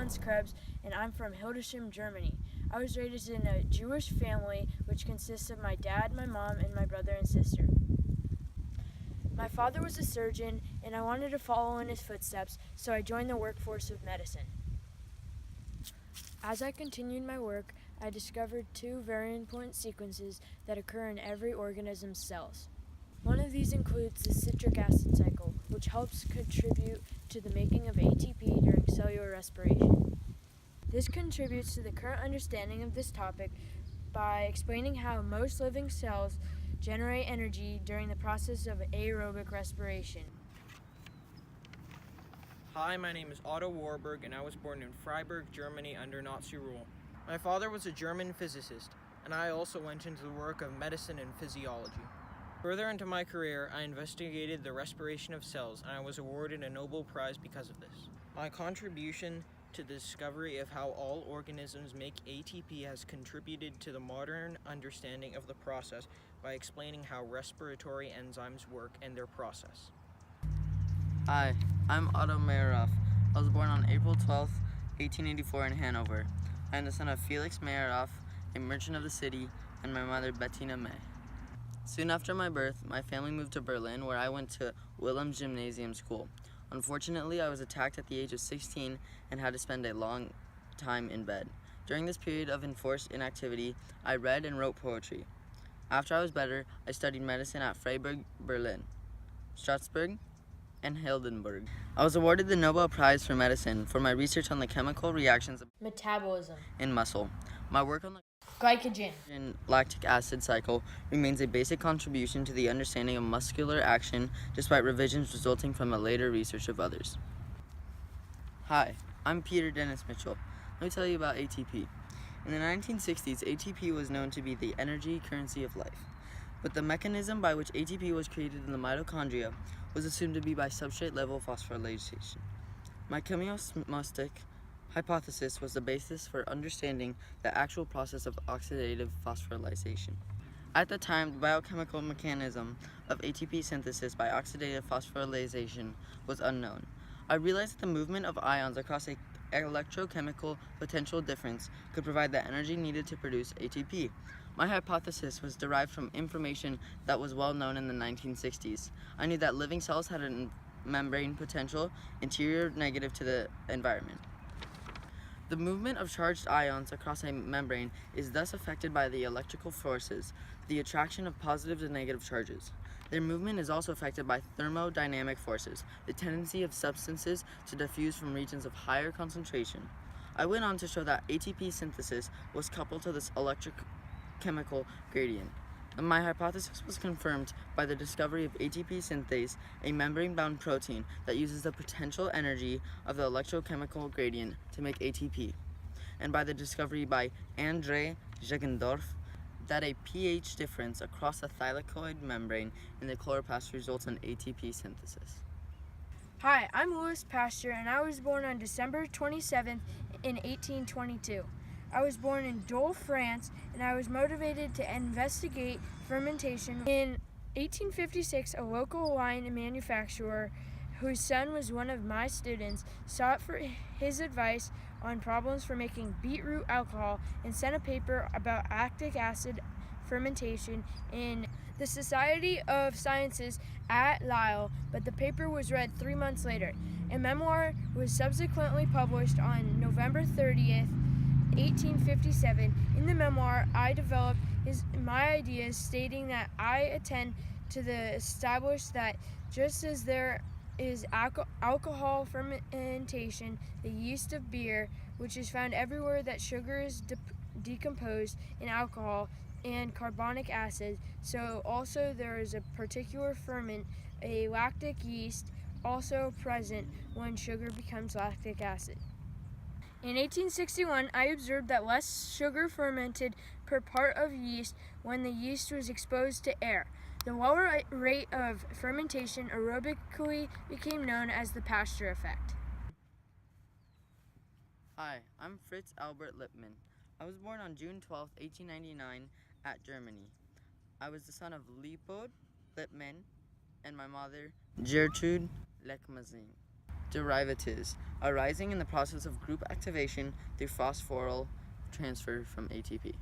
Hans Krebs, and I'm from Hildesheim, Germany. I was raised in a Jewish family which consists of my dad, my mom, and my brother and sister. My father was a surgeon, and I wanted to follow in his footsteps, so I joined the workforce of medicine. As I continued my work, I discovered two very important sequences that occur in every organism's cells. One of these includes the citric acid cycle, which helps contribute to the making of ATP during cellular respiration. This contributes to the current understanding of this topic by explaining how most living cells generate energy during the process of aerobic respiration. Hi, my name is Otto Warburg, and I was born in Freiburg, Germany under Nazi rule. My father was a German physicist, and I also went into the work of medicine and physiology. Further into my career, I investigated the respiration of cells, and I was awarded a Nobel Prize because of this. My contribution to the discovery of how all organisms make ATP has contributed to the modern understanding of the process by explaining how respiratory enzymes work and their process. Hi, I'm Otto Meyerhoff. I was born on April 12, 1884 in Hanover. I am the son of Felix Meyerhoff, a merchant of the city, and my mother Bettina May. Soon after my birth, my family moved to Berlin, where I went to Wilhelm Gymnasium School. Unfortunately, I was attacked at the age of 16 and had to spend a long time in bed. During this period of enforced inactivity, I read and wrote poetry. After I was better, I studied medicine at Freiburg, Berlin, Strasbourg, and Heidelberg. I was awarded the Nobel Prize for Medicine for my research on the chemical reactions Metabolism. in muscle. My work on the Glycogen. lactic acid cycle remains a basic contribution to the understanding of muscular action, despite revisions resulting from the later research of others. Hi, I'm Peter Dennis Mitchell. Let me tell you about ATP. In the 1960s, ATP was known to be the energy currency of life. But the mechanism by which ATP was created in the mitochondria was assumed to be by substrate-level phosphorylation. My chemiosmotic hypothesis was the basis for understanding the actual process of oxidative phosphorylation. At the time, the biochemical mechanism of ATP synthesis by oxidative phosphorylation was unknown. I realized that the movement of ions across an electrochemical potential difference could provide the energy needed to produce ATP. My hypothesis was derived from information that was well known in the 1960s. I knew that living cells had a membrane potential interior negative to the environment. The movement of charged ions across a membrane is thus affected by the electrical forces, the attraction of positive and negative charges. Their movement is also affected by thermodynamic forces, the tendency of substances to diffuse from regions of higher concentration. I went on to show that ATP synthesis was coupled to this electrochemical gradient. My hypothesis was confirmed by the discovery of ATP synthase, a membrane-bound protein that uses the potential energy of the electrochemical gradient to make ATP, and by the discovery by André Jagendorf that a pH difference across the thylakoid membrane in the chloroplast results in ATP synthesis. Hi, I'm Louis Pasteur, and I was born on December 27th in 1822. I was born in Dole, France, and I was motivated to investigate fermentation. In 1856, a local wine manufacturer, whose son was one of my students, sought for his advice on problems for making beetroot alcohol and sent a paper about lactic acid fermentation in the Society of Sciences at Lille, but the paper was read 3 months later. A memoir was subsequently published on November 30th, 1857. In the memoir, I developed my ideas, stating that I attend to the established that just as there is alcohol fermentation, the yeast of beer, which is found everywhere that sugar is decomposed in alcohol and carbonic acid, so also there is a particular ferment, a lactic yeast, also present when sugar becomes lactic acid. In 1861, I observed that less sugar fermented per part of yeast when the yeast was exposed to air. The lower rate of fermentation aerobically became known as the Pasteur effect. Hi, I'm Fritz Albert Lippmann. I was born on June 12, 1899 at Germany. I was the son of Leopold Lippmann and my mother Gertrude Leckmazin. derivatives, arising in the process of group activation through phosphoryl transfer from ATP.